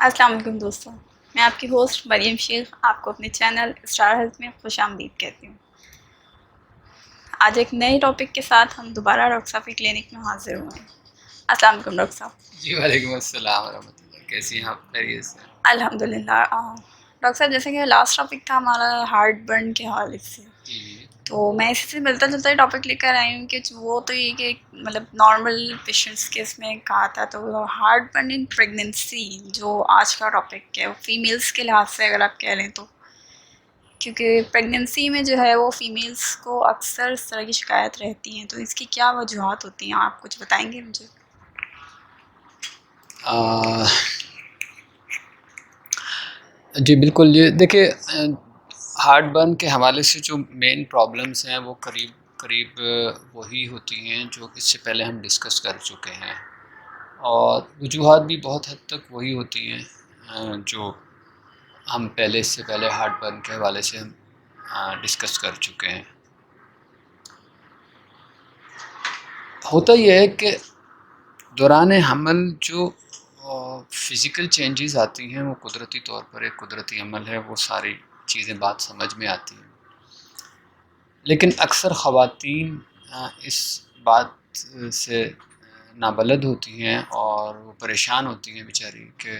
السلام علیکم دوستوں، میں آپ کی ہوسٹ مریم شیخ آپ کو اپنے چینل اسٹار ہیلتھ میں خوش آمدید کہتی ہوں۔ آج ایک نئے ٹاپک کے ساتھ ہم دوبارہ ڈاکٹر صاحب کی کلینک میں حاضر ہوئے ہیں۔ السلام علیکم ڈاکٹر صاحب۔ جی وعلیکم السلام ورحمۃ اللہ، کیسی ہیں آپ؟ خیریت سے؟ الحمد للہ۔ ڈاکٹر صاحب، جیسے کہ لاسٹ ٹاپک تھا ہمارا ہارٹ برن کے حوالے سے، جی تو میں اسی سے ملتا جلتا ٹاپک لے کر آئی ہوں کہ وہ تو یہ کہ مطلب نارمل پیشنٹس کے اس میں کہا تھا، تو ہارٹ برن ان پریگننسی جو آج کا ٹاپک ہے وہ فیمیلس کے لحاظ سے اگر آپ کہہ لیں تو، کیونکہ پریگننسی میں جو ہے وہ فیمیلس کو اکثر اس طرح کی شکایت رہتی ہیں، تو اس کی کیا وجوہات ہوتی ہیں؟ آپ کچھ بتائیں گے مجھے؟ جی بالکل، یہ دیکھیے ہارٹ برن کے حوالے سے جو مین پرابلمس ہیں وہ قریب وہی ہوتی ہیں جو اس سے پہلے ہم ڈسکس کر چکے ہیں، اور وجوہات بھی بہت حد تک وہی ہوتی ہیں جو ہم اس سے پہلے ہارٹ برن کے حوالے سے ہم ڈسکس کر چکے ہیں۔ ہوتا یہ ہے کہ دوران حمل جو فزیکل چینجز آتی ہیں وہ قدرتی طور پر ایک قدرتی عمل ہے، وہ ساری چیزیں بات سمجھ میں آتی ہیں، لیکن اکثر خواتین اس بات سے نابلد ہوتی ہیں اور وہ پریشان ہوتی ہیں بیچاری کہ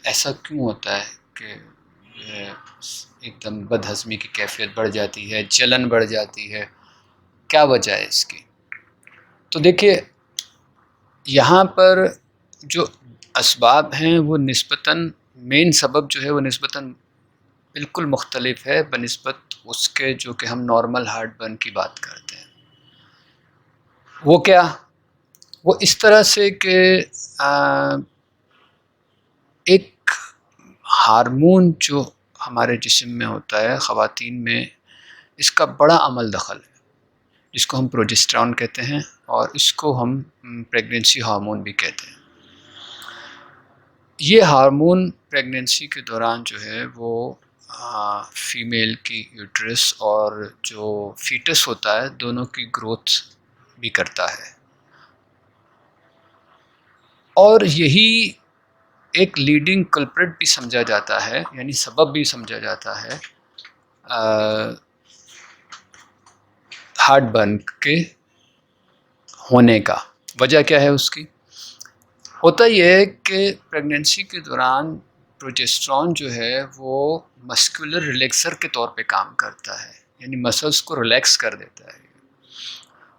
ایسا کیوں ہوتا ہے کہ ایک دم بد ہضمی کی کیفیت بڑھ جاتی ہے، جلن بڑھ جاتی ہے، کیا وجہ ہے اس کی؟ تو دیکھیے یہاں پر جو اسباب ہیں وہ نسبتاً مین سبب جو ہے وہ نسبتاً بالکل مختلف ہے بنسبت اس کے جو کہ ہم نارمل ہارٹ برن کی بات کرتے ہیں۔ وہ کیا؟ وہ اس طرح سے کہ ایک ہارمون جو ہمارے جسم میں ہوتا ہے خواتین میں، اس کا بڑا عمل دخل ہے، جس کو ہم پروجسٹرون کہتے ہیں، اور اس کو ہم پریگننسی ہارمون بھی کہتے ہیں۔ یہ ہارمون پریگننسی کے دوران جو ہے وہ فیمیل کی یوٹرس اور جو فیٹس ہوتا ہے دونوں کی گروتھ بھی کرتا ہے، اور یہی ایک لیڈنگ کلپریٹ بھی سمجھا جاتا ہے، یعنی سبب بھی سمجھا جاتا ہے ہارٹ برن کے ہونے کا۔ وجہ کیا ہے اس کی؟ ہوتا یہ ہے کہ پریگننسی کے دوران پروجسٹرون جو ہے وہ مسکولر ریلیکسر کے طور پہ کام کرتا ہے، یعنی مسلس کو ریلیکس کر دیتا ہے۔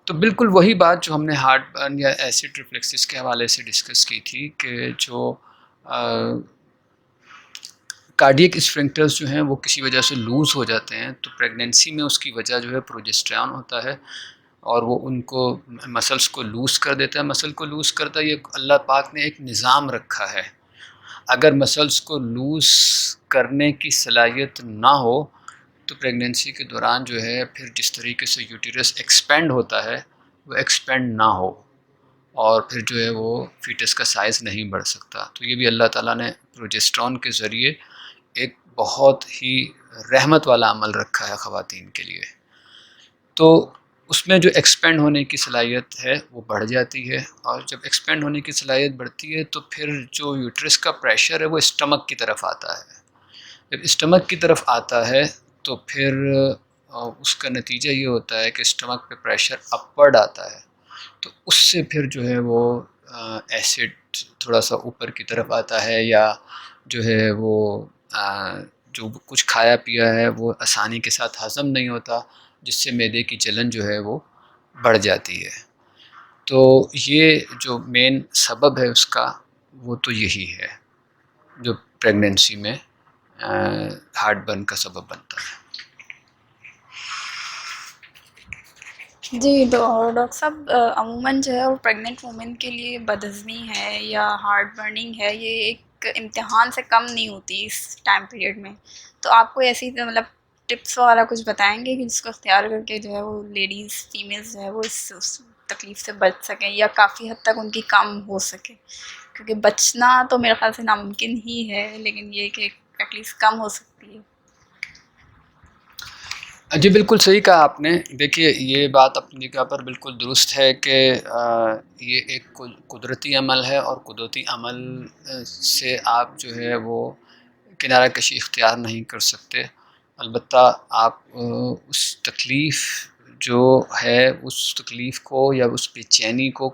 تو بالکل وہی بات جو ہم نے ہارٹ برن یا ایسڈ ریفلیکسس کے حوالے سے ڈسکس کی تھی کہ جو کارڈیک اسفنکٹرز جو ہیں وہ کسی وجہ سے لوز ہو جاتے ہیں، تو پریگننسی میں اس کی وجہ جو ہے پروجسٹرون ہوتا ہے، اور وہ ان کو مسلس کو لوز کر دیتا ہے۔ مسل کو لوز کرتا ہے، یہ اللہ پاک نے ایک نظام رکھا ہے، اگر مسلس کو لوز کرنے کی صلاحیت نہ ہو تو پریگننسی کے دوران جو ہے پھر جس طریقے سے یوٹیرس ایکسپینڈ ہوتا ہے وہ ایکسپینڈ نہ ہو، اور پھر جو ہے وہ فیٹس کا سائز نہیں بڑھ سکتا۔ تو یہ بھی اللہ تعالیٰ نے پروجسٹرون کے ذریعے ایک بہت ہی رحمت والا عمل رکھا ہے خواتین کے لیے۔ تو اس میں جو ایکسپینڈ ہونے کی صلاحیت ہے وہ بڑھ جاتی ہے، اور جب ایکسپینڈ ہونے کی صلاحیت بڑھتی ہے تو پھر جو یوٹرس کا پریشر ہے وہ اسٹمک کی طرف آتا ہے۔ جب اسٹمک کی طرف آتا ہے تو پھر اس کا نتیجہ یہ ہوتا ہے کہ اسٹمک پہ پریشر اپورڈ آتا ہے، تو اس سے پھر جو ہے وہ ایسڈ تھوڑا سا اوپر کی طرف آتا ہے، یا جو ہے وہ جو کچھ کھایا پیا ہے وہ آسانی کے ساتھ ہضم نہیں ہوتا، جس سے معدے کی جلن جو ہے وہ بڑھ جاتی ہے۔ تو یہ جو مین سبب ہے اس کا وہ تو یہی ہے جو پریگننسی میں ہارٹ برن کا سبب بنتا ہے۔ جی تو ڈاکٹر صاحب، عموماً جو ہے وہ پریگننٹ وومن کے لیے بدہضمی ہے یا ہارٹ برننگ ہے، یہ ایک امتحان سے کم نہیں ہوتی اس ٹائم پیریڈ میں، تو آپ کو ایسی مطلب ٹپس وغیرہ کچھ بتائیں گے کہ جس کو اختیار کر کے جو ہے وہ لیڈیز فیمیلز جو ہے وہ اس تکلیف سے بچ سکیں یا کافی حد تک ان کی کم ہو سکے؟ کیونکہ بچنا تو میرے خیال سے ناممکن ہی ہے، لیکن یہ کہ ایٹ لیسٹ کم ہو سکتی ہے۔ جی بالکل صحیح کہا آپ نے. دیکھیے یہ بات اپنی جگہ پر بالکل درست ہے کہ یہ ایک قدرتی عمل ہے اور قدرتی عمل سے آپ جو ہے وہ کنارہ کشی اختیار نہیں کر سکتے. البتہ آپ اس تکلیف جو ہے اس تکلیف کو یا اس بے چینی کو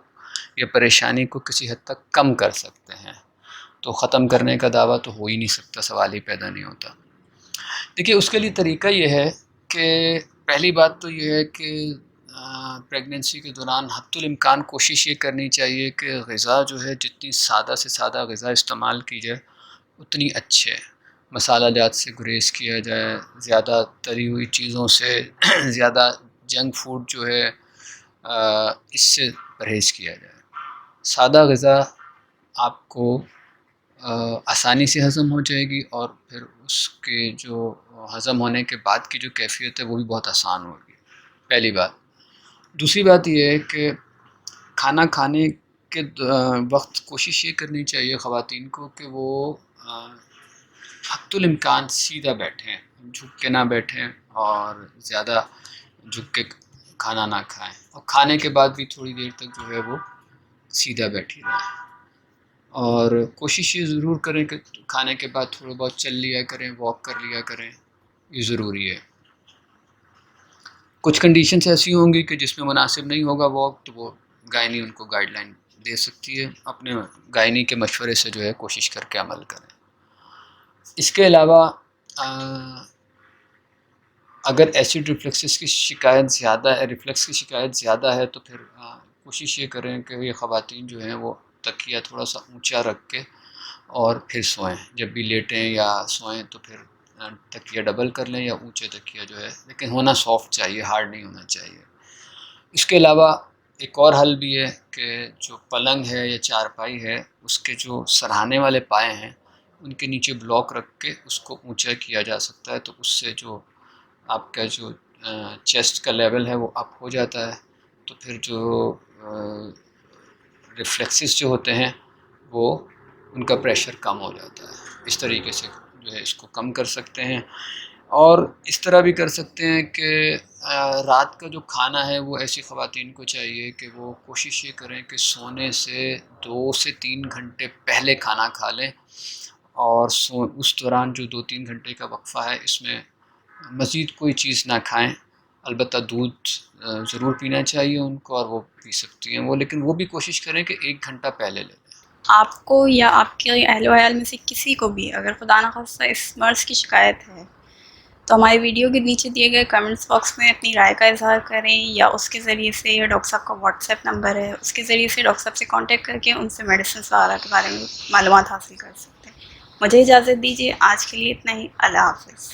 یا پریشانی کو کسی حد تک کم کر سکتے ہیں. تو ختم کرنے کا دعویٰ تو ہو ہی نہیں سکتا، سوال ہی پیدا نہیں ہوتا. دیکھیے اس کے لیے طریقہ یہ ہے کہ پہلی بات تو یہ ہے کہ پریگننسی کے دوران حتی الامکان کوشش یہ کرنی چاہیے کہ غذا جو ہے جتنی سادہ سے سادہ غذا استعمال کی جائے اتنی اچھے. مسالہ جات سے گریز کیا جائے، زیادہ تلی ہوئی چیزوں سے زیادہ جنک فوڈ جو ہے اس سے پرہیز کیا جائے. سادہ غذا آپ کو آسانی سے ہضم ہو جائے گی اور پھر اس کے جو ہضم ہونے کے بعد کی جو کیفیت ہے وہ بھی بہت آسان ہوگی، پہلی بات. دوسری بات یہ ہے کہ کھانا کھانے کے وقت کوشش یہ کرنی چاہیے خواتین کو کہ وہ حتی الامکان سیدھا بیٹھیں، جھک کے نہ بیٹھیں اور زیادہ جھک کے کھانا نہ کھائیں، اور کھانے کے بعد بھی تھوڑی دیر تک جو ہے وہ سیدھا بیٹھی رہیں. اور کوشش یہ ضرور کریں کہ کھانے کے بعد تھوڑا بہت چل لیا کریں، واک کر لیا کریں، یہ ضروری ہے. کچھ کنڈیشنز ایسی ہوں گی کہ جس میں مناسب نہیں ہوگا واک، تو وہ گائنی ان کو گائیڈ لائن دے سکتی ہے. اپنے گائنی کے مشورے سے جو ہے کوشش کر کے عمل کریں. اس کے علاوہ اگر ایسڈ ریفلیکس کی شکایت زیادہ ہے تو پھر کوشش یہ کریں کہ یہ خواتین جو ہیں وہ تکیہ تھوڑا سا اونچا رکھ کے اور پھر سوئیں. جب بھی لیٹیں یا سوئیں تو پھر تکیہ ڈبل کر لیں یا اونچے تکیہ جو ہے، لیکن ہونا سافٹ چاہیے، ہارڈ نہیں ہونا چاہیے. اس کے علاوہ ایک اور حل بھی ہے کہ جو پلنگ ہے یا چارپائی ہے اس کے جو سرہانے والے پائے ہیں ان کے نیچے بلاک رکھ کے اس کو اونچا کیا جا سکتا ہے. تو اس سے جو آپ کا جو چیسٹ کا لیول ہے وہ اپ ہو جاتا ہے. تو پھر جو ریفلیکسز جو ہوتے ہیں وہ ان کا پریشر کم ہو جاتا ہے. اس طریقے سے جو ہے اس کو کم کر سکتے ہیں. اور اس طرح بھی کر سکتے ہیں کہ رات کا جو کھانا ہے وہ ایسی خواتین کو چاہیے کہ وہ کوشش یہ کریں کہ سونے سے 2 سے 3 گھنٹے پہلے کھانا کھا لیں، اور اس دوران جو 2-3 گھنٹے کا وقفہ ہے اس میں مزید کوئی چیز نہ کھائیں. البتہ دودھ ضرور پینا چاہیے ان کو اور وہ پی سکتی ہیں وہ، لیکن وہ بھی کوشش کریں کہ 1 گھنٹہ پہلے لے لیں. آپ کو یا آپ کے اہل و عیال میں سے کسی کو بھی اگر خدا نخواستہ اس مرض کی شکایت ہے تو ہماری ویڈیو کے نیچے دیے گئے کمنٹس باکس میں اپنی رائے کا اظہار کریں، یا اس کے ذریعے سے ڈاکٹر صاحب کا واٹس ایپ نمبر ہے اس کے ذریعے سے ڈاکٹر صاحب سے کانٹیکٹ کر کے ان سے میڈیسنس وغیرہ کے بارے میں معلومات حاصل کر سکتے ہیں. مجھے اجازت دیجیے، آج کے لیے اتنا ہی. اللہ حافظ.